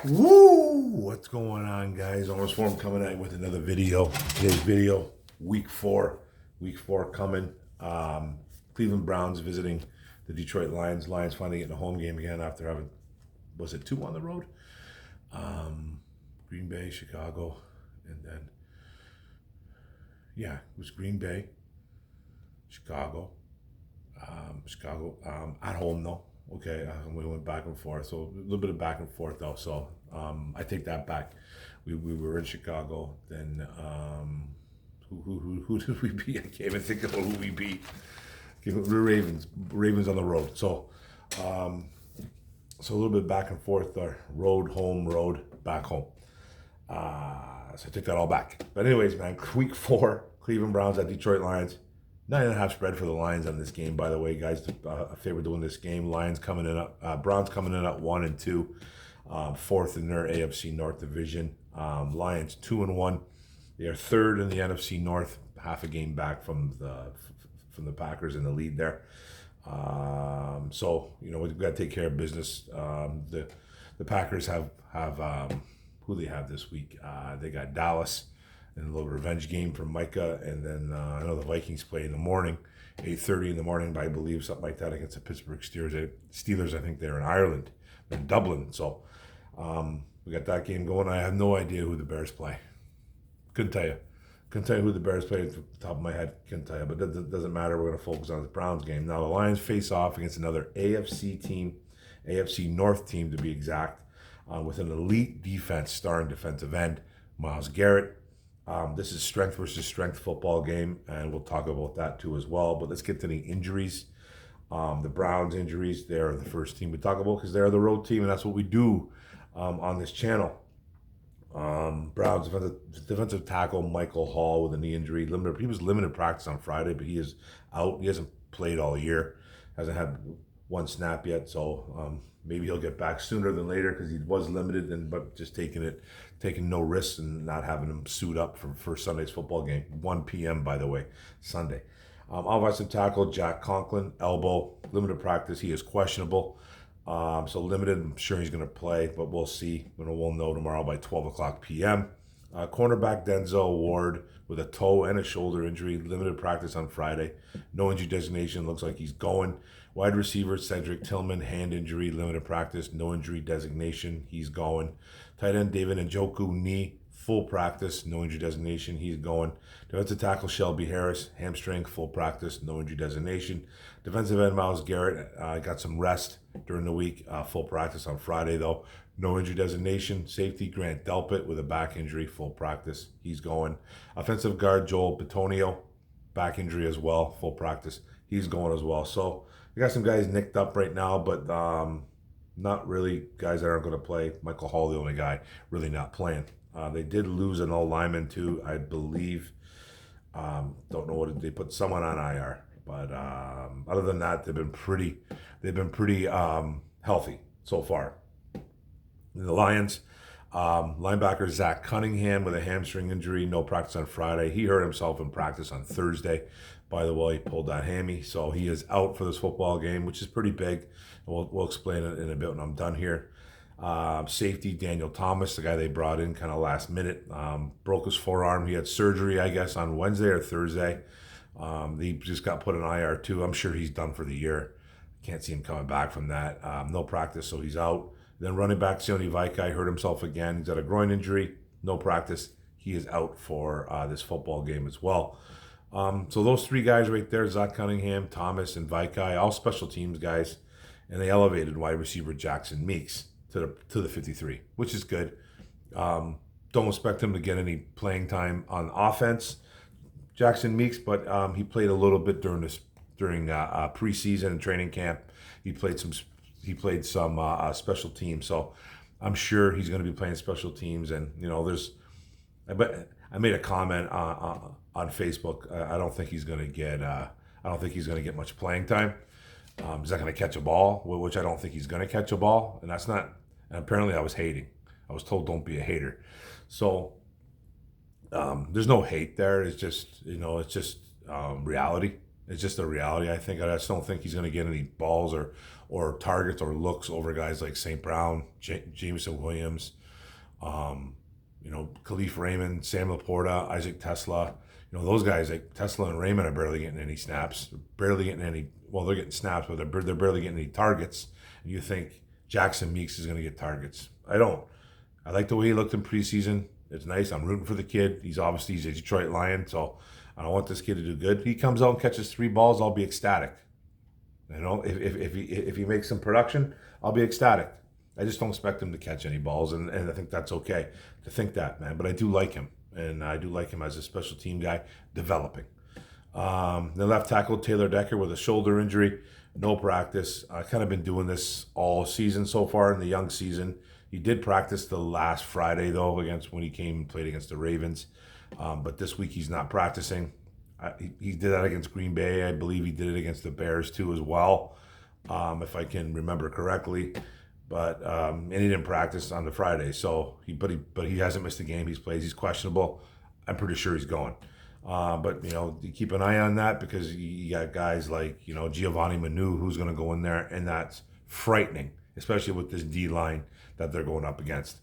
Woo! What's going on, guys? Almost Form coming at you with another video. Today's video, week four. Week four coming. Cleveland Browns visiting the Detroit Lions. Lions finally getting a home game again after having, was it 2 on the road? Green Bay, Chicago, and then, yeah, it was Green Bay, Chicago, at home though. Okay, we went back and forth, so a little bit of back and forth though. So I take that back. We were in Chicago. Then who did we beat? I can't even think of who we beat. The Ravens on the road. So so a little bit back and forth there. Road, home, road, back home. So I took that all back. But anyways, man, week four, Cleveland Browns at Detroit Lions. 9.5 spread for the Lions on this game, by the way, guys. A favor to win this game. Lions coming in up, Browns coming in at 1-2, fourth in their AFC North division. Lions 2-1. They are third in the NFC North, half a game back from the Packers in the lead there. So we've got to take care of business. The Packers have who they have this week. They got Dallas. And a little revenge game from Micah, and then I know the Vikings play in the morning, 8:30 in the morning, I believe, something like that, against the Pittsburgh Steelers. I think they're in Ireland, in Dublin. So we got that game going. I have no idea who the Bears play. Couldn't tell you who the Bears play at the top of my head. Couldn't tell you, but that doesn't matter. We're going to focus on the Browns game. Now the Lions face off against another AFC team, AFC North team to be exact, with an elite defense, starring defensive end, Myles Garrett. This is strength versus strength football game, and we'll talk about that too as well. But let's get to the injuries. The Browns injuries, they're the first team we talk about because they're the road team, and that's what we do on this channel. Browns defensive tackle Michael Hall with a knee injury. He was limited practice on Friday, but he is out. He hasn't played all year. Hasn't had one snap yet, so maybe he'll get back sooner than later because he was limited, but just taking no risks and not having him suit up for Sunday's football game. 1 p.m. by the way, Sunday. Offensive tackle Jack Conklin, elbow, limited practice. He is questionable, so limited. I'm sure he's going to play, but we'll see. We'll know tomorrow by 12 o'clock p.m. Cornerback Denzel Ward with a toe and a shoulder injury, limited practice on Friday. No injury designation, looks like he's going. Wide receiver Cedric Tillman, hand injury, limited practice, no injury designation, he's going. Tight end David Njoku, knee, full practice, no injury designation, he's going. Defensive tackle Shelby Harris, hamstring, full practice, no injury designation. Defensive end Myles Garrett got some rest during the week, full practice on Friday though. No injury designation. Safety Grant Delpit with a back injury, full practice, he's going. Offensive guard Joel Bitonio, back injury as well, full practice, he's going as well. So we got some guys nicked up right now, but not really guys that aren't going to play. Michael Hall, the only guy really not playing. They did lose an old lineman too, I believe. Don't know what they put someone on IR, but other than that, they've been pretty healthy so far. The Lions, linebacker Zach Cunningham with a hamstring injury, no practice on Friday. He hurt himself in practice on Thursday. By the way, he pulled that hammy, so he is out for this football game, which is pretty big. We'll explain it in a bit when I'm done here. Safety Daniel Thomas, the guy they brought in kind of last minute, broke his forearm. He had surgery, I guess, on Wednesday or Thursday. He just got put in IR too. I'm sure he's done for the year. Can't see him coming back from that. No practice, so he's out. Then running back Sione Vaikai hurt himself again. He's got a groin injury, no practice. He is out for this football game as well. So those three guys right there, Zach Cunningham, Thomas, and Vaikai, all special teams guys, and they elevated wide receiver Jackson Meeks to the 53, which is good. Don't expect him to get any playing time on offense, Jackson Meeks, but he played a little bit during preseason and training camp. He played some special teams, so I'm sure he's going to be playing special teams. And I made a comment on Facebook. I don't think he's going to get much playing time. He's not going to catch a ball, which I don't think he's going to catch a ball, and that's not. And apparently, I was hating. I was told don't be a hater. So there's no hate there. It's just reality. It's just a reality. I just don't think he's going to get any balls or or targets or looks over guys like St. Brown, Jameson Williams, Khalif Raymond, Sam Laporta, Isaac Tesla. Those guys like Tesla and Raymond are barely getting any snaps, barely getting any. Well, they're getting snaps, but they're barely getting any targets. And you think Jackson Meeks is going to get targets? I don't. I like the way he looked in preseason. It's nice. I'm rooting for the kid. He's a Detroit Lion, so I want this kid to do good. He comes out and catches 3 balls, I'll be ecstatic. If he makes some production, I'll be ecstatic. I just don't expect him to catch any balls, and I think that's okay to think that, man. But I do like him, and I do like him as a special team guy developing. The left tackle, Taylor Decker, with a shoulder injury, no practice. I've kind of been doing this all season so far in the young season. He did practice the last Friday, though, when he came and played against the Ravens. But this week he's not practicing. He did that against Green Bay. I believe he did it against the Bears, too, as well, if I can remember correctly. But and he didn't practice on the Friday. So he hasn't missed a game. He's played. He's questionable. I'm pretty sure he's going. But you keep an eye on that, because you got guys like Giovanni Manu who's going to go in there, and that's frightening, especially with this D line that they're going up against.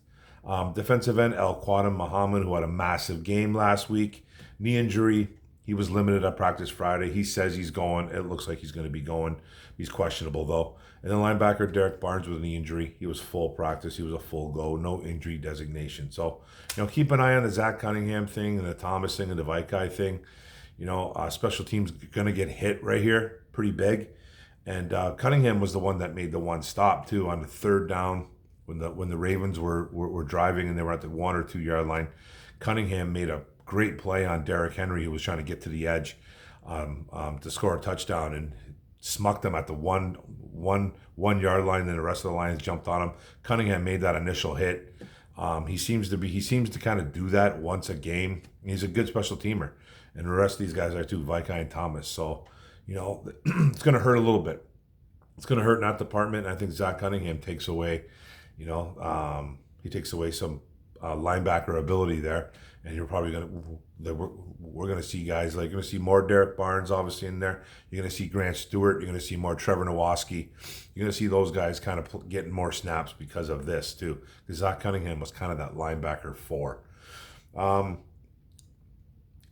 Defensive end El Quadam Muhammad, who had a massive game last week, knee injury. He was limited at practice Friday. He says he's going. It looks like he's going to be going. He's questionable, though. And then linebacker Derek Barnes with a knee injury. He was full practice. He was a full go. No injury designation. So, keep an eye on the Zach Cunningham thing and the Thomas thing and the Vaikai thing. Special teams going to get hit right here pretty big. And Cunningham was the one that made the one stop, too, on the third down when the Ravens were driving and they were at the 1 or 2 yard line. Cunningham made a great play on Derrick Henry, who was trying to get to the edge to score a touchdown, and smucked him at the one yard line. Then the rest of the Lions jumped on him. Cunningham made that initial hit. He seems to kind of do that once a game. He's a good special teamer, and the rest of these guys are too, Vaikai and Thomas. So it's going to hurt a little bit. It's going to hurt in that department. And I think Zach Cunningham takes away, he takes away some linebacker ability there. And you're probably we're going to see guys like, you're going to see more Derek Barnes obviously in there. You're going to see Grant Stewart. You're going to see more Trevor Nowoski. You're going to see those guys kind of getting more snaps because of this too. Because Zach Cunningham was kind of that linebacker 4.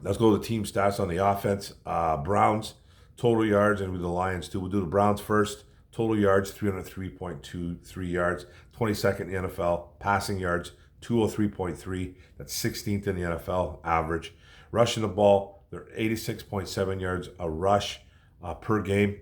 Let's go to the team stats on the offense. Browns, total yards, and with the Lions too. We'll do the Browns first. Total yards, 303.23 yards. 22nd in the NFL. Passing yards, 203.3. That's 16th in the NFL average. Rushing the ball, they're 86.7 yards a rush per game.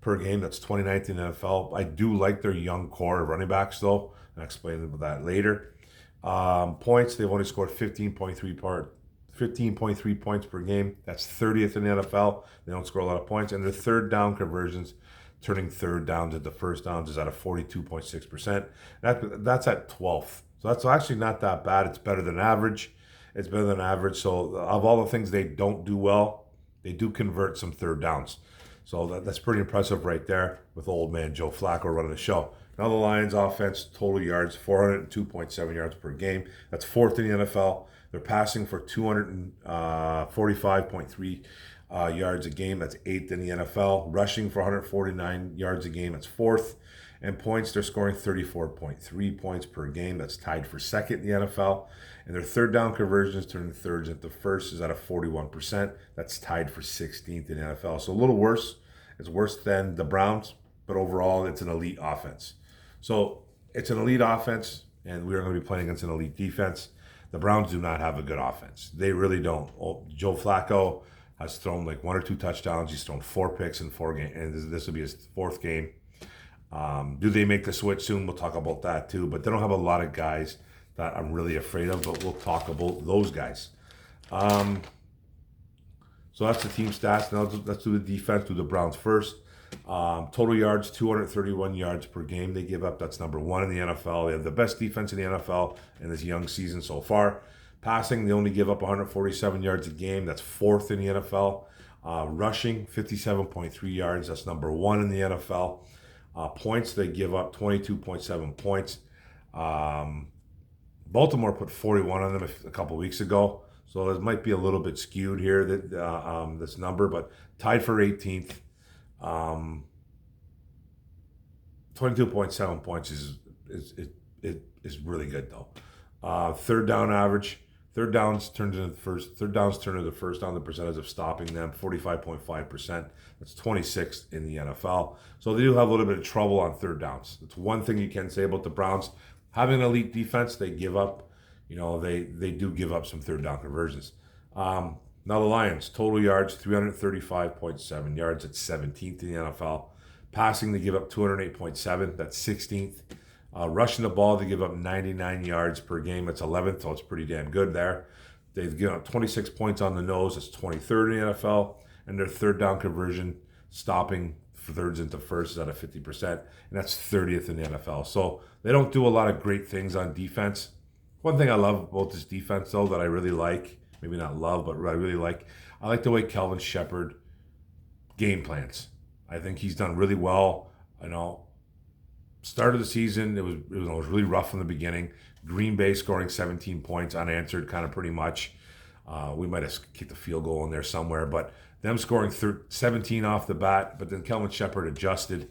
That's 29th in the NFL. I do like their young core of running backs, though. I'll explain about that later. Points, they've only scored 15.3 points per game. That's 30th in the NFL. They don't score a lot of points. And their third down conversions, turning third downs into first downs, is at a 42.6%. That's at 12th. So that's actually not that bad. It's better than average. So of all the things they don't do well, they do convert some third downs. So that's pretty impressive right there with old man Joe Flacco running the show. Now the Lions offense, total yards, 402.7 yards per game. That's 4th in the NFL. They're passing for 245.3 yards a game. That's 8th in the NFL. Rushing for 149 yards a game. That's 4th. And points, they're scoring 34.3 points per game. That's tied for 2nd in the NFL. And their third down conversions, turning thirds into first, is at a 41%. That's tied for 16th in the NFL. So a little worse. It's worse than the Browns, but overall, it's an elite offense. So it's an elite offense, and we are going to be playing against an elite defense. The Browns do not have a good offense. They really don't. Joe Flacco has thrown like 1 or 2 touchdowns. He's thrown 4 picks in 4 games, and this will be his 4th game. Do they make the switch soon? We'll talk about that too. But they don't have a lot of guys that I'm really afraid of, but we'll talk about those guys. So that's the team stats. Now let's do the defense, do the Browns first. Total yards, 231 yards per game they give up. That's number 1 in the NFL. They have the best defense in the NFL in this young season so far. Passing, they only give up 147 yards a game. That's 4th in the NFL. Rushing, 57.3 yards. That's number 1 in the NFL. Points, they give up 22.7 points. Baltimore put 41 on them a couple weeks ago, so it might be a little bit skewed here, this number, but tied for 18th. 22.7 points is really good though. Third down average, third downs turned into the first down. The percentage of stopping them 45.5%. That's 26th in the NFL. So they do have a little bit of trouble on third downs. That's one thing you can say about the Browns. Having an elite defense, they give up. They do give up some third down conversions. Now the Lions, total yards 335.7 yards at 17th in the NFL. Passing, they give up 208.7. That's 16th. Rushing the ball, they give up 99 yards per game. That's 11th, so it's pretty damn good there. They've given up 26 points on the nose. That's 23rd in the NFL. And their third down conversion, stopping thirds into firsts, is at a 50%. And that's 30th in the NFL. So they don't do a lot of great things on defense. One thing I love about this defense, though, that I really like, maybe not love, but I really like, I like the way Kelvin Shepherd game plans. I think he's done really well. Start of the season, it was really rough from the beginning. Green Bay scoring 17 points unanswered, kind of pretty much. We might have kicked a field goal in there somewhere, but them scoring 17 off the bat. But then Kelvin Shepherd adjusted,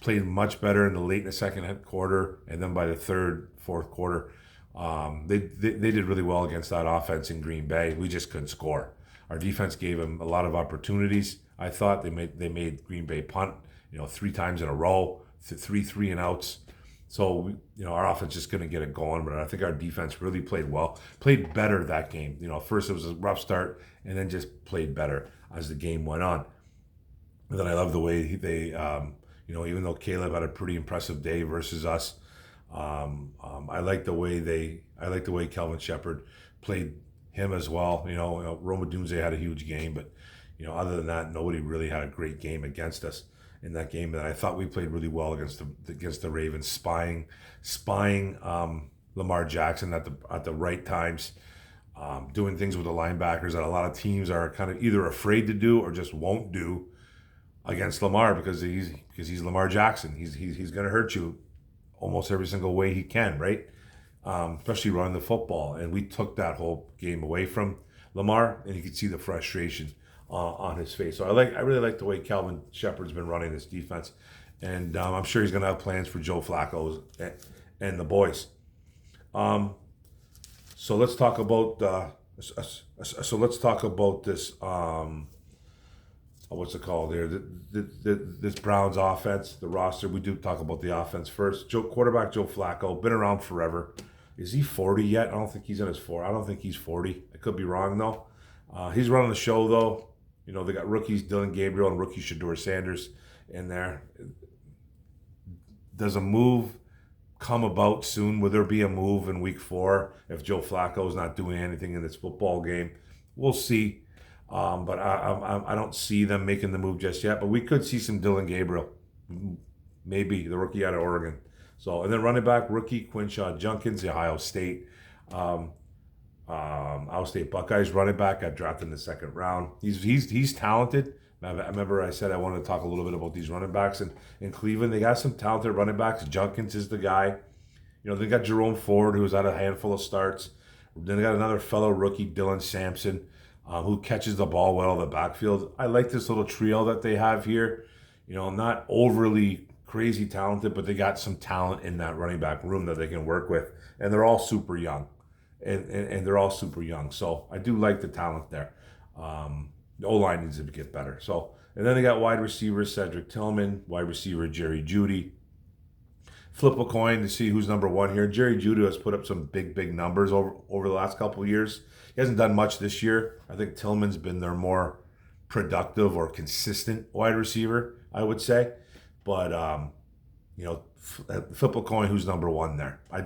played much better in the second quarter, and then by the third, fourth quarter, they did really well against that offense in Green Bay. We just couldn't score. Our defense gave them a lot of opportunities. I thought they made Green Bay punt, 3 times in a row. 3 and outs. So our offense just couldn't get it going, but I think our defense really played well, played better that game. First it was a rough start, and then just played better as the game went on. And then I love the way they, even though Caleb had a pretty impressive day versus us, I like the way Kelvin Shepherd played him as well. Roma Dunze had a huge game, but other than that, nobody really had a great game against us in that game. And I thought we played really well against the Ravens, spying Lamar Jackson at the right times, doing things with the linebackers that a lot of teams are kind of either afraid to do or just won't do against Lamar because he's Lamar Jackson. He's going to hurt you almost every single way he can, right? Especially running the football. And we took that whole game away from Lamar, and you could see the frustration on his face. So I really like the way Kelvin Shepherd's been running this defense, and I'm sure he's going to have plans for Joe Flacco and the boys. So let's talk about this. What's it called there? This Browns offense, the roster. We do talk about the offense first. Quarterback Joe Flacco, been around forever. Is he 40 yet? I don't think he's in his 40. I don't think he's 40. I could be wrong though. He's running the show though. They got rookies Dylan Gabriel and rookie Shedeur Sanders in there. Does a move come about soon? Will there be a move in week 4 if Joe Flacco is not doing anything in this football game? We'll see. But I don't see them making the move just yet. But we could see some Dylan Gabriel, maybe the rookie out of Oregon. So, and then running back rookie Quinshaw Junkins, the Ohio State Buckeyes running back, got drafted in the second round. He's talented. I remember I said I wanted to talk a little bit about these running backs in Cleveland. They got some talented running backs. Junkins is the guy. They got Jerome Ford, who was at a handful of starts. Then they got another fellow rookie, Dylan Sampson, who catches the ball well in the backfield. I like this little trio that they have here. Not overly crazy talented, but they got some talent in that running back room that they can work with. And they're all super young. And they're all super young. So I do like the talent there. The O-line needs to get better. So, and then they got wide receiver Cedric Tillman, wide receiver Jerry Jeudy. Flip a coin to see who's number 1 here. Jerry Jeudy has put up some big numbers over the last couple of years. He hasn't done much this year. I think Tillman's been their more productive or consistent wide receiver, I would say. But, flip a coin who's number 1 there. I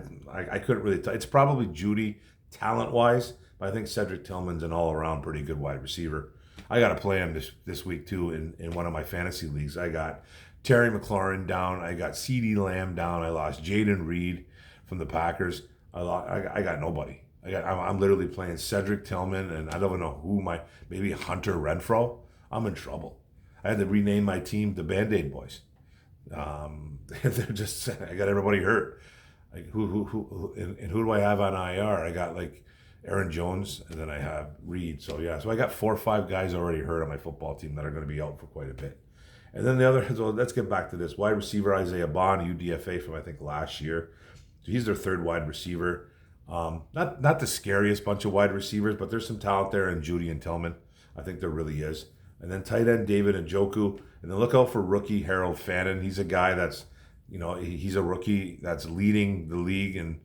couldn't really tell. It's probably Jeudy talent-wise, but I think Cedric Tillman's an all-around pretty good wide receiver. I got to play him this week, too, in one of my fantasy leagues. I got Terry McLaurin down. I got CeeDee Lamb down. I lost Jaden Reed from the Packers. I got nobody. I'm literally playing Cedric Tillman, and I don't even know maybe Hunter Renfrow. I'm in trouble. I had to rename my team the Band-Aid Boys. They're just, I got everybody hurt. Like who do I have on IR? I got like Aaron Jones, and then I have Reed. So I got 4 or 5 guys already hurt on my football team that are going to be out for quite a bit. And then the other, so let's get back to this. Wide receiver Isaiah Bond, UDFA from I think last year. So he's their third wide receiver. Not the scariest bunch of wide receivers, but there's some talent there in Judy and Tillman. I think there really is. And then tight end David Njoku. And then look out for rookie Harold Fannin. He's a guy that's, he's a rookie that's leading the league in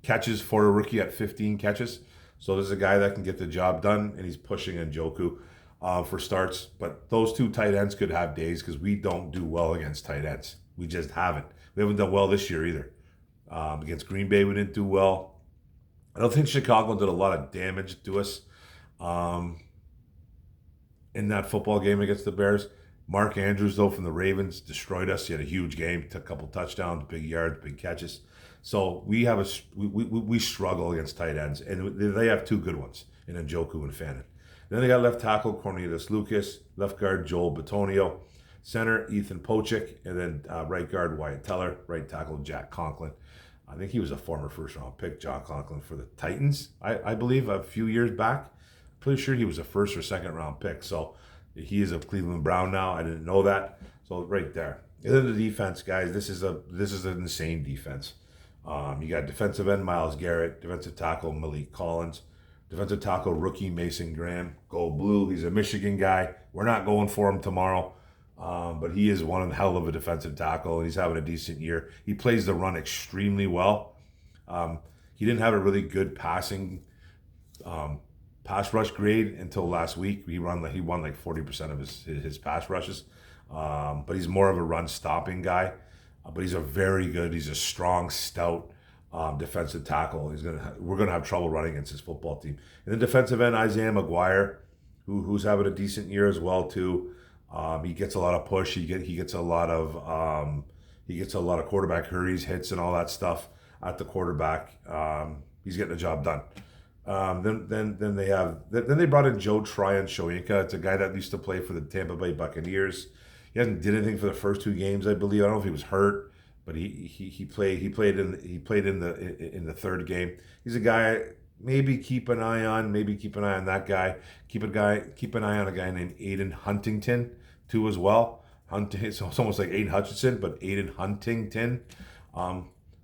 catches for a rookie at 15 catches. So there's a guy that can get the job done, and he's pushing Njoku for starts. But those two tight ends could have days because we don't do well against tight ends. We just haven't. We haven't done well this year either. Against Green Bay, we didn't do well. I don't think Chicago did a lot of damage to us in that football game against the Bears. Mark Andrews, though, from the Ravens, destroyed us. He had a huge game, took a couple touchdowns, big yards, big catches. So we struggle against tight ends, and they have two good ones in Njoku and Fannin. Then they got left tackle Cornelius Lucas, left guard Joel Batonio, center Ethan Pochik, and then right guard Wyatt Teller, right tackle Jack Conklin. I think he was a former first-round pick, John Conklin, for the Titans, I believe, a few years back. I'm pretty sure he was a first or second-round pick. So he is a Cleveland Brown now. I didn't know that. So right there. And then the defense, guys, this is an insane defense. You got defensive end Myles Garrett, defensive tackle Malik Collins, defensive tackle rookie Mason Graham. Go blue. He's a Michigan guy. We're not going for him tomorrow. But he is one hell of a defensive tackle, and he's having a decent year. He plays the run extremely well. He didn't have a really good pass rush grade until last week. He won like 40% of his pass rushes. But he's more of a run stopping guy. But he's he's a strong, stout defensive tackle. We're gonna have trouble running against his football team. And then defensive end Isaiah McGuire, who's having a decent year as well too. He gets a lot of push. He gets a lot of quarterback hurries, hits, and all that stuff at the quarterback. He's getting the job done. Then they brought in Joe Tryon-Shoyinka. It's a guy that used to play for the Tampa Bay Buccaneers. He hasn't did anything for the first two games, I believe. I don't know if he was hurt, but he played in the third game. He's a guy. Maybe keep an eye on that guy. Keep an eye on a guy named Aiden Huntington too as well. So it's almost like Aiden Hutchinson, but Aiden Huntington,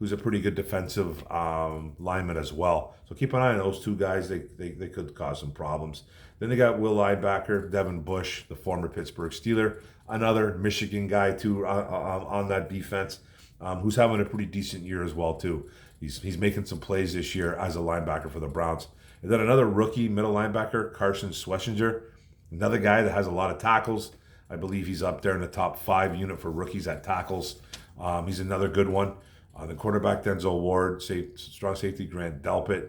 who's a pretty good defensive lineman as well. So keep an eye on those two guys. They could cause some problems. Then they got Will linebacker Devin Bush, the former Pittsburgh Steeler, another Michigan guy too on that defense, who's having a pretty decent year as well too. He's making some plays this year as a linebacker for the Browns. And then another rookie middle linebacker, Carson Schlesinger, another guy that has a lot of tackles. I believe he's up there in the top 5 unit for rookies at tackles. He's another good one. The quarterback, Denzel Ward, strong safety, Grant Delpit,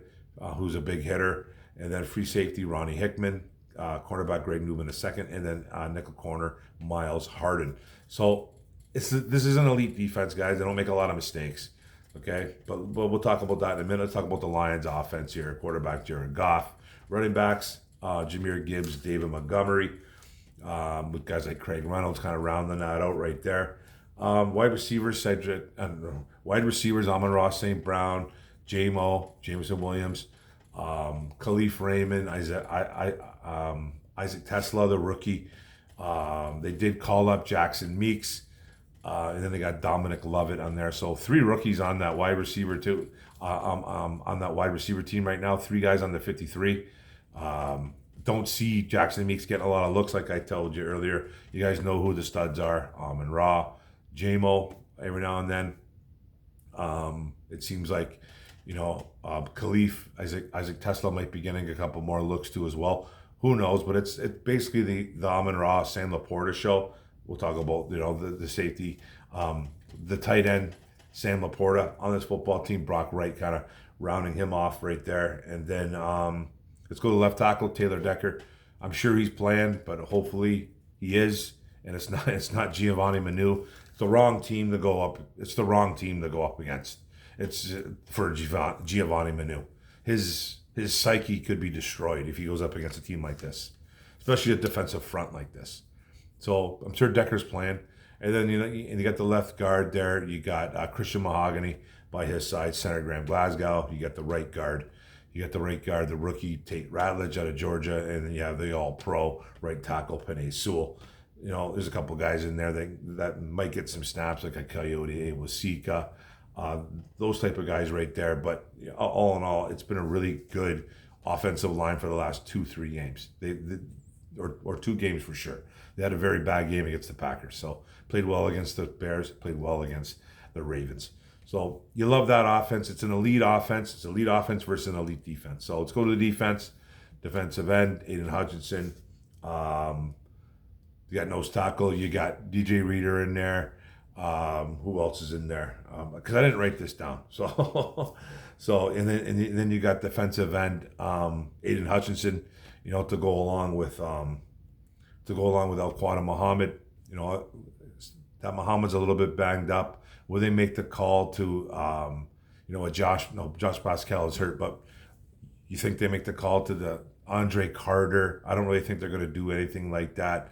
who's a big hitter. And then free safety, Ronnie Hickman, cornerback, Greg Newman II, and then nickel corner, Myles Harden. So this is an elite defense, guys. They don't make a lot of mistakes. Okay, but we'll talk about that in a minute. Let's talk about the Lions' offense here. Quarterback, Jared Goff. Running backs, Jahmyr Gibbs, David Montgomery, with guys like Craig Reynolds kind of rounding that out right there. Wide receivers, Amon-Ra St. Brown, Jameson Williams, Khalif Raymond, Isaac Tesla, the rookie. They did call up Jackson Meeks. And then they got Dominic Lovett on there. So 3 rookies on that wide receiver too. On that wide receiver team right now. 3 guys on the 53. Don't see Jackson Meeks getting a lot of looks like I told you earlier. You guys know who the studs are. Amon-Ra, Jamo, every now and then. It seems like, Khalif, Isaac Tesla might be getting a couple more looks too as well. Who knows? But it's basically the Amon-Ra Sam Laporta show. We'll talk about the safety, the tight end Sam Laporta on this football team. Brock Wright kind of rounding him off right there, and then let's go to left tackle Taylor Decker. I'm sure he's playing, but hopefully he is, and it's not Giovanni Manu. It's the wrong team to go up. It's the wrong team to go up against. It's for Giovanni Manu. His psyche could be destroyed if he goes up against a team like this, especially a defensive front like this. So I'm sure Decker's playing. And then, and you got the left guard there. You got Christian Mahogany by his side, center Graham Glasgow. You got the right guard. The rookie Tate Ratledge out of Georgia. And then you have the all-pro right tackle, Penei Sewell. There's a couple guys in there that might get some snaps, like a Coyote, a Wasika, those type of guys right there. But all in all, it's been a really good offensive line for the last 2-3 games. Or 2 games for sure. They had a very bad game against the Packers. So played well against the Bears, played well against the Ravens. So you love that offense. It's an elite offense. It's elite offense versus an elite defense. So let's go to the defense. Defensive end, Aiden Hutchinson. You got nose tackle. You got DJ Reader in there. Who else is in there? Because I didn't write this down. And then you got defensive end, Aiden Hutchinson. To go along with Al-Quadda Muhammad. That Muhammad's a little bit banged up. Will they make the call to Josh Pascal is hurt, but you think they make the call to the Andre Carter? I don't really think they're going to do anything like that.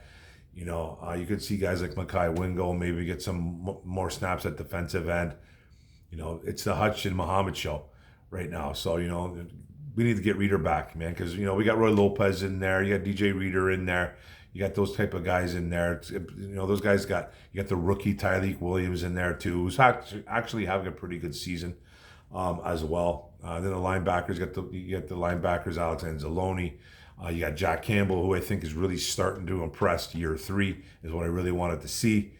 You could see guys like Makai Wingo maybe get some more snaps at defensive end. It's the Hutch and Muhammad show right now. So, we need to get Reader back, man, because, we got Roy Lopez in there. You got DJ Reader in there. You got those type of guys in there. Those guys you got the rookie Tyleek Williams in there too, who's actually having a pretty good season as well. Then the linebackers, you get the linebackers, Alex Anzalone. You got Jack Campbell, who I think is really starting to impress. Year 3 is what I really wanted to see.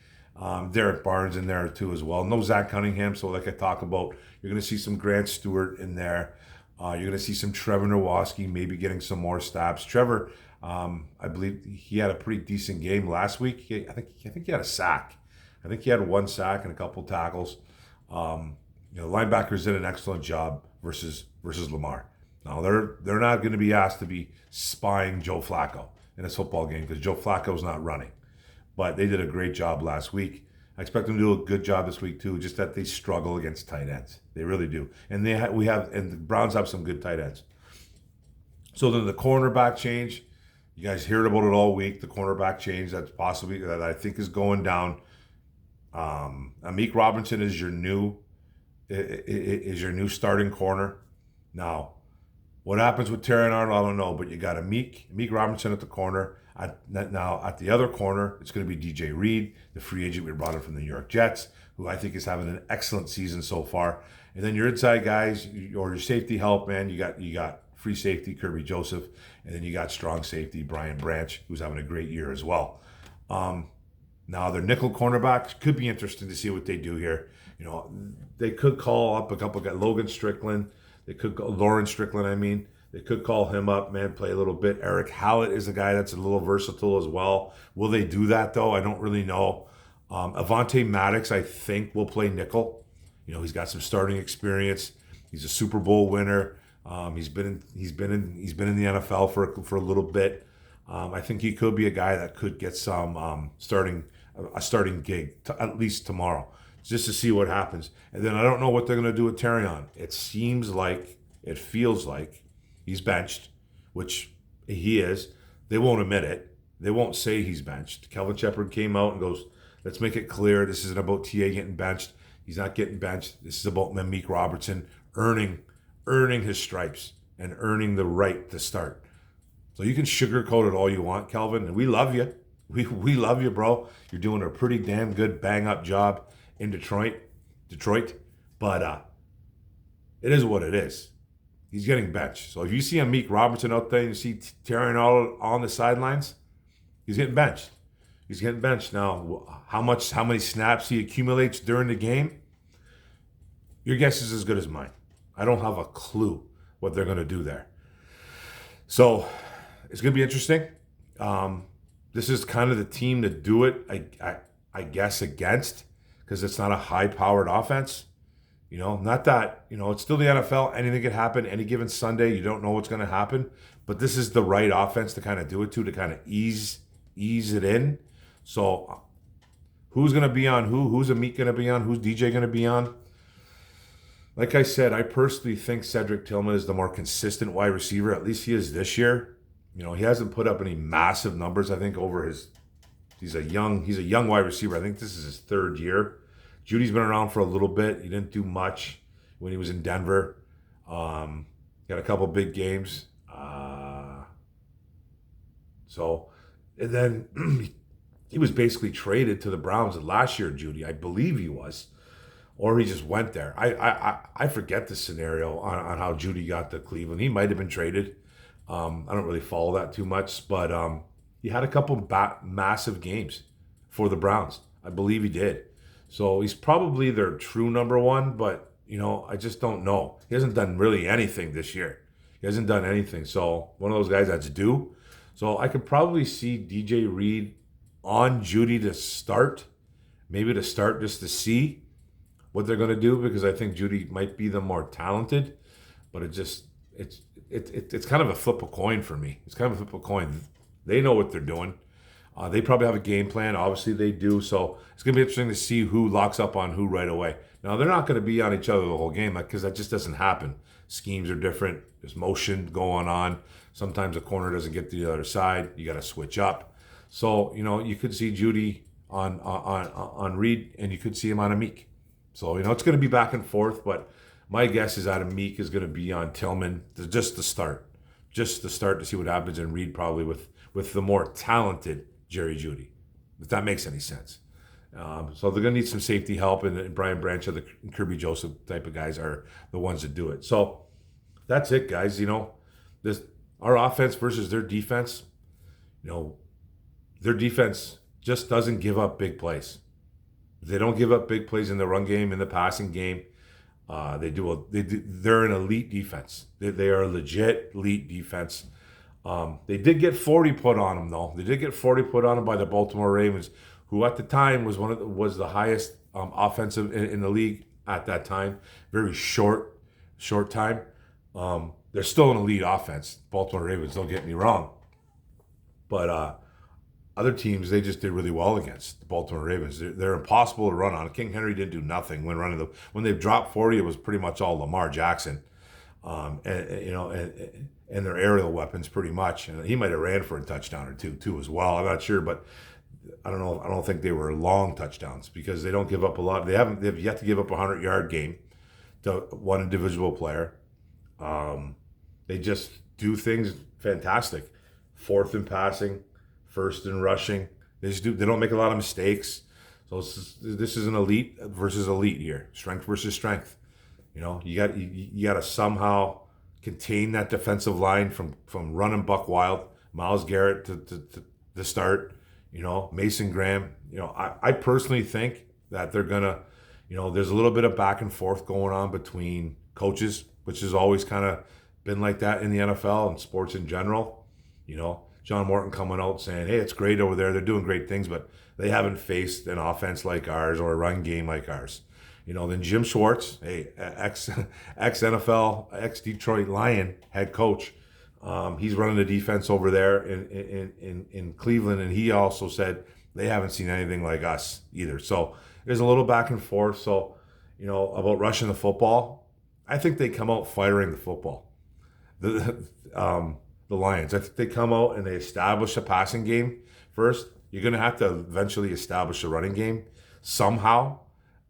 Derek Barnes in there too as well. No Zach Cunningham, so like I talk about, you're going to see some Grant Stewart in there. You're going to see some Trevor Nowoski maybe getting some more stops. Trevor, I believe he had a pretty decent game last week. I think he had a sack. I think he had 1 sack and a couple tackles. Linebackers did an excellent job versus Lamar. Now they're not going to be asked to be spying Joe Flacco in this football game because Joe Flacco's not running. But they did a great job last week. I expect them to do a good job this week too. Just that they struggle against tight ends. They really do, and and the Browns have some good tight ends. So then the cornerback change. You guys heard about it all week. The cornerback change that I think is going down. Amik Robinson is your new starting corner. Now, what happens with Terry Arnold, I don't know, but you got Amik Robinson at the corner. Now, at the other corner, it's going to be DJ Reed, the free agent we brought in from the New York Jets, who I think is having an excellent season so far. And then your inside guys, or your safety help, man, you got free safety Kirby Joseph, and then you got strong safety Brian Branch, who's having a great year as well. Now, their nickel cornerbacks could be interesting to see what they do here. They could call up a couple guys, Logan Strickland. They could go Lauren Strickland, I mean. They could call him up, man, play a little bit. Eric Hallett is a guy that's a little versatile as well. Will they do that, though? I don't really know. Avonte Maddox, I think, will play nickel. He's got some starting experience. He's a Super Bowl winner. He's been in the NFL for a little bit. I think he could be a guy that could get some starting gig at least tomorrow, just to see what happens. And then I don't know what they're going to do with Terrion. It feels like he's benched, which he is. They won't admit it. They won't say he's benched. Kelvin Shepard came out and goes, let's make it clear this isn't about TA getting benched. He's not getting benched. This is about Amik Robertson earning his stripes and earning the right to start. So you can sugarcoat it all you want, Kelvin, and we love you. We love you, bro. You're doing a pretty damn good bang-up job in Detroit. But it is what it is. He's getting benched. So if you see Amik Robertson out there and you see Terry Arnold on the sidelines, he's getting benched. He's getting benched. Now, how many snaps he accumulates during the game, your guess is as good as mine. I don't have a clue what they're going to do there. So it's going to be interesting. This is kind of the team to do it, I guess, against, because it's not a high-powered offense. Not that, it's still the NFL. Anything could happen any given Sunday. You don't know what's going to happen. But this is the right offense to kind of do it to kind of ease it in. So who's going to be on who? Who's Amik going to be on? Who's DJ going to be on? Like I said, I personally think Cedric Tillman is the more consistent wide receiver. At least he is this year. He hasn't put up any massive numbers, I think, he's a young wide receiver. I think this is his 3rd year. Judy's been around for a little bit. He didn't do much when he was in Denver. Got a couple big games. And then he was basically traded to the Browns last year, Judy. I believe he was. Or he just went there. I forget the scenario on how Judy got to Cleveland. He might have been traded. I don't really follow that too much, but he had a couple massive games for the Browns. I believe he did. So he's probably their true number one, but I just don't know. He hasn't done really anything this year. He hasn't done anything. So one of those guys that's due. So I could probably see DJ Reed on Judy to start, maybe to start just to see what they're going to do, because I think Judy might be the more talented, but it's kind of a flip a coin for me. It's kind of a flip a coin. They know what they're doing. They probably have a game plan. Obviously, they do. So it's going to be interesting to see who locks up on who right away. Now, they're not going to be on each other the whole game because that just doesn't happen. Schemes are different. There's motion going on. Sometimes a corner doesn't get to the other side. You got to switch up. So, you could see Judy on Reed, and you could see him on Amik. So, it's going to be back and forth, but my guess is that Amik is going to be on Tillman just to start to see what happens, and Reed probably with the more talented Jerry Jeudy, if that makes any sense. So they're going to need some safety help, and Brian Branch and Kirby Joseph type of guys are the ones that do it. So that's it, guys. Our offense versus their defense. Their defense just doesn't give up big plays. They don't give up big plays in the run game, in the passing game. They're an elite defense. They are a legit elite defense. They did get 40 put on them, though. They did get 40 put on them by the Baltimore Ravens, who at the time was the highest offensive in the league at that time. Very short time. They're still an elite offense. Baltimore Ravens, don't get me wrong. But other teams, they just did really well against the Baltimore Ravens. They're impossible to run on. King Henry didn't do nothing when running when they dropped 40. It was pretty much all Lamar Jackson, and their aerial weapons pretty much. And he might have ran for a touchdown or two as well. I'm not sure, but I don't know. I don't think they were long touchdowns because they don't give up a lot. They've yet to give up a 100-yard game to one individual player. They just do things fantastic. Fourth in passing, first in rushing. They don't make a lot of mistakes. So this is an elite versus elite here. Strength versus strength. You got to somehow contain that defensive line from running buck wild. Myles Garrett to start. Mason Graham. I personally think that they're gonna. There's a little bit of back and forth going on between coaches, which has always kind of been like that in the NFL and sports in general. John Morton coming out saying, hey, it's great over there. They're doing great things, but they haven't faced an offense like ours or a run game like ours. Then Jim Schwartz, ex-NFL, ex-Detroit Lion head coach, he's running the defense over there in Cleveland, and he also said they haven't seen anything like us either. So there's a little back and forth. So, about rushing the football, I think they come out firing the football. The Lions. I think they come out and they establish a passing game first. You're going to have to eventually establish a running game somehow.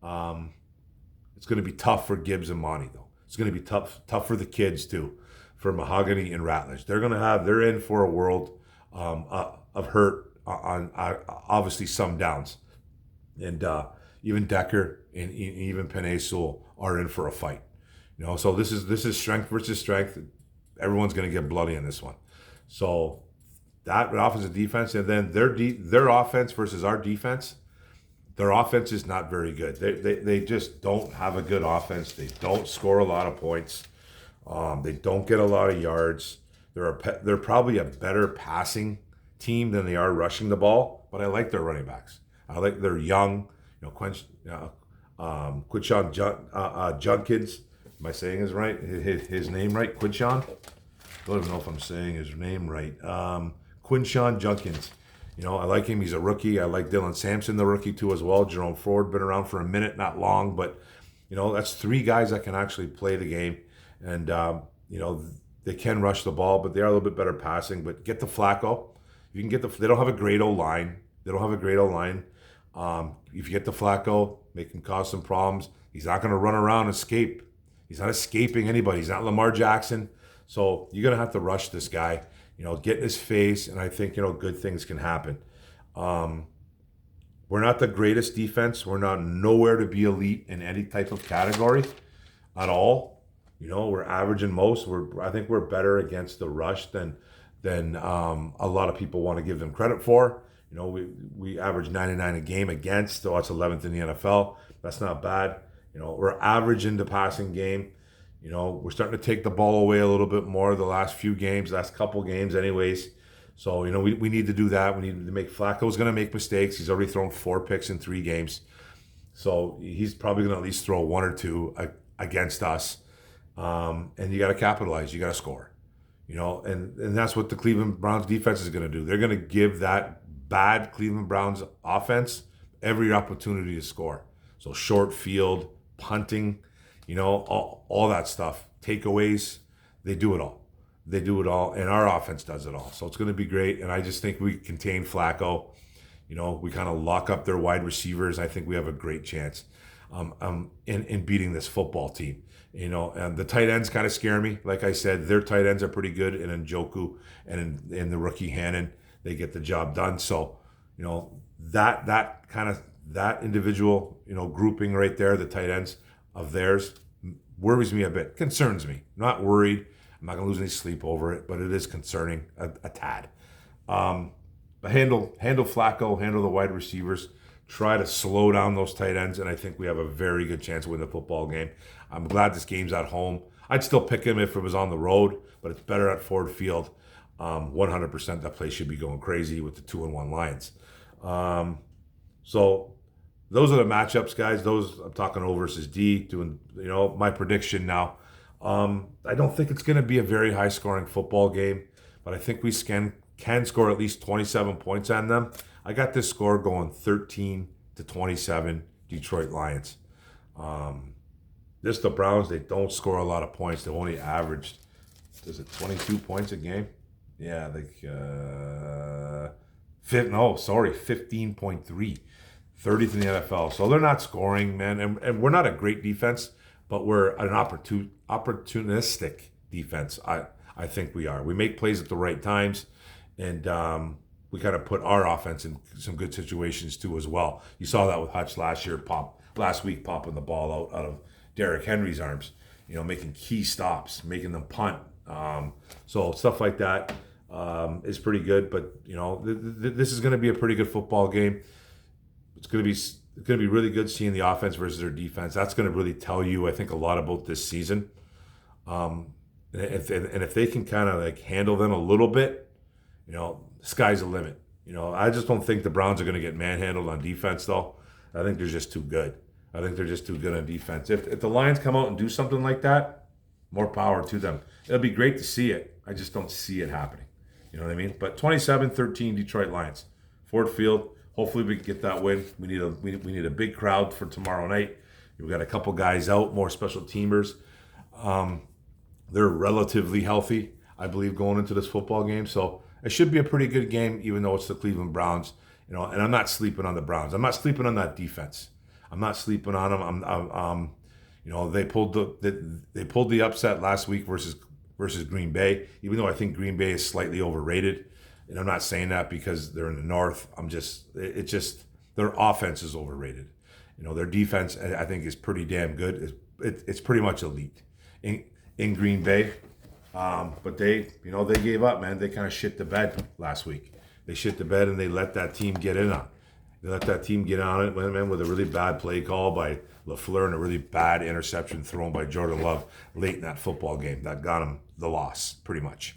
It's going to be tough for Gibbs and Monty, though. It's going to be tough for the kids, too, for Mahogany and Ratledge. They're in for a world of hurt on obviously some downs. And even Decker and even Penei Sewell are in for a fight. So this is strength versus strength. Everyone's going to get bloody in this one. So that offensive defense, and then their offense versus our defense. Their offense is not very good. They just don't have a good offense. They don't score a lot of points. They don't get a lot of yards. They're probably a better passing team than they are rushing the ball. But I like their running backs. They're young. Quinshawn Junkins. Am I saying his name right? Quinshawn? I don't even know if I'm saying his name right. Quinshawn Junkins. I like him. He's a rookie. I like Dylan Sampson, the rookie, too, as well. Jerome Ford, been around for a minute, not long. But, that's three guys that can actually play the game. And, they can rush the ball, but they are a little bit better passing. But get the Flacco. You can they don't have a great O-line. If you get the Flacco, make him cause some problems. He's not going to run around and escape. He's not escaping anybody. He's not Lamar Jackson. So you're going to have to rush this guy, get in his face, and I think, good things can happen. We're not the greatest defense. We're not nowhere to be elite in any type of category at all. We're average in most. I think we're better against the rush than a lot of people want to give them credit for. We average 99 a game against, so that's 11th in the NFL. That's not bad. We're average in the passing game. We're starting to take the ball away a little bit more the last couple games anyways. So, we need to do that. We need to make Flacco's going to make mistakes. He's already thrown 4 picks in 3 games. So he's probably going to at least throw 1 or 2 against us. And you got to capitalize. You got to score. And that's what the Cleveland Browns defense is going to do. They're going to give that bad Cleveland Browns offense every opportunity to score. So short field, punting, all that stuff, takeaways, they do it all. They do it all, and our offense does it all. So it's going to be great, and I just think we contain Flacco. We kind of lock up their wide receivers. I think we have a great chance in beating this football team. And the tight ends kind of scare me. Like I said, their tight ends are pretty good, and Njoku and in the rookie Hannon, they get the job done. So, that individual, grouping right there, the tight ends of theirs, worries me a bit, concerns me. Not worried. I'm not going to lose any sleep over it, but it is concerning a tad. But handle Flacco, handle the wide receivers, try to slow down those tight ends, and I think we have a very good chance to win the football game. I'm glad this game's at home. I'd still pick him if it was on the road, but it's better at Ford Field. 100% that place should be going crazy with the 2-1 Lions. So those are the matchups, guys. Those I'm talking O versus D, doing my prediction now. I don't think it's going to be a very high-scoring football game, but I think we can score at least 27 points on them. I got this score going 13-27 Detroit Lions. The Browns, they don't score a lot of points. They've only averaged, 22 points a game? Yeah, 15.3. 30th in the NFL. So they're not scoring, man. And we're not a great defense, but we're an opportunistic defense. I think we are. We make plays at the right times, and we kind of put our offense in some good situations too as well. You saw that with Hutch last week popping the ball out of Derrick Henry's arms, making key stops, making them punt. So stuff like that is pretty good. But this is going to be a pretty good football game. It's going to be really good seeing the offense versus their defense. That's going to really tell you, I think, a lot about this season. And if they can kind of handle them a little bit, sky's the limit. I just don't think the Browns are going to get manhandled on defense, though. I think they're just too good. I think they're just too good on defense. If the Lions come out and do something like that, more power to them. It'll be great to see it. I just don't see it happening. You know what I mean? But 27-13 Detroit Lions. Ford Field. Hopefully we can get that win. We need a big crowd for tomorrow night. We've got a couple guys out, more special teamers. They're relatively healthy, I believe, going into this football game. So it should be a pretty good game, even though it's the Cleveland Browns. And I'm not sleeping on the Browns. I'm not sleeping on that defense. I'm not sleeping on them. They pulled the upset last week versus Green Bay, even though I think Green Bay is slightly overrated. And I'm not saying that because they're in the North. Their offense is overrated. Their defense, I think, is pretty damn good. It's pretty much elite in Green Bay. But they gave up, man. They kind of shit the bed last week. They shit the bed and they let that team get in on it. They let that team get on it, man, with a really bad play call by LaFleur and a really bad interception thrown by Jordan Love late in that football game. That got him the loss, pretty much.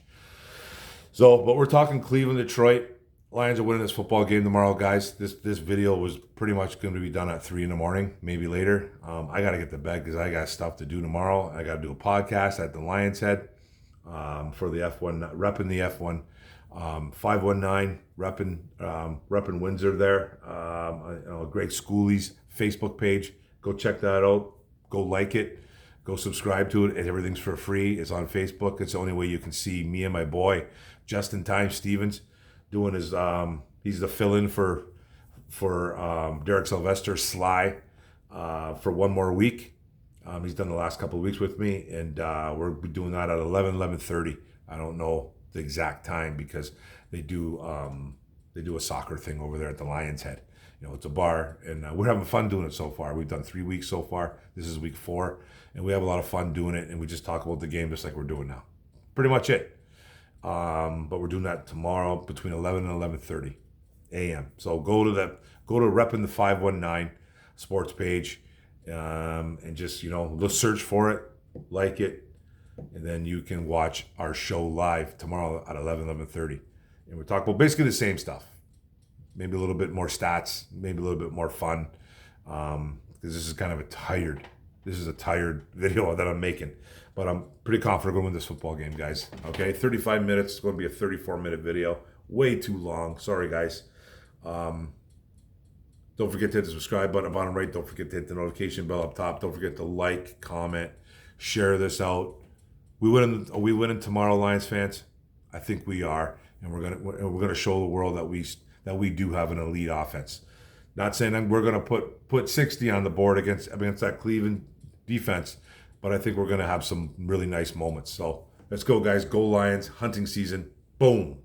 So, but we're talking Cleveland, Detroit. Lions are winning this football game tomorrow, guys. This video was pretty much going to be done at 3 a.m, maybe later. I got to get to bed because I got stuff to do tomorrow. I got to do a podcast at the Lions Head for the F1, repping the F1. 519, repping Windsor there. Greg Schooley's Facebook page. Go check that out. Go like it. Go subscribe to it. Everything's for free. It's on Facebook. It's the only way you can see me and my boy, Justin Time Stevens, doing his, he's the fill-in for Derek Sylvester, Sly, for one more week. He's done the last couple of weeks with me, and we're doing that at 11:30. I don't know the exact time because they do a soccer thing over there at the Lions Head. it's a bar, and we're having fun doing it so far. We've done 3 weeks so far. This is week 4, and we have a lot of fun doing it, and we just talk about the game just like we're doing now. Pretty much it. But we're doing that tomorrow between 11 and 11:30 a.m. So go to Reppin' the 519 sports page, and just let's search for it, like it, and then you can watch our show live tomorrow at 11:30, and we're talking about basically the same stuff. Maybe a little bit more stats, maybe a little bit more fun, because this is kind of a tired video that I'm making. But I'm pretty confident we're going to win this football game, guys. Okay, 35 minutes. It's going to be a 34-minute video. Way too long. Sorry, guys. Don't forget to hit the subscribe button on the bottom right. Don't forget to hit the notification bell up top. Don't forget to like, comment, share this out. Are we winning tomorrow, Lions fans? I think we are, and we're gonna show the world that we do have an elite offense. Not saying we're gonna put 60 on the board against that Cleveland defense, but I think we're gonna have some really nice moments. So let's go, guys. Go Lions! Hunting season. Boom.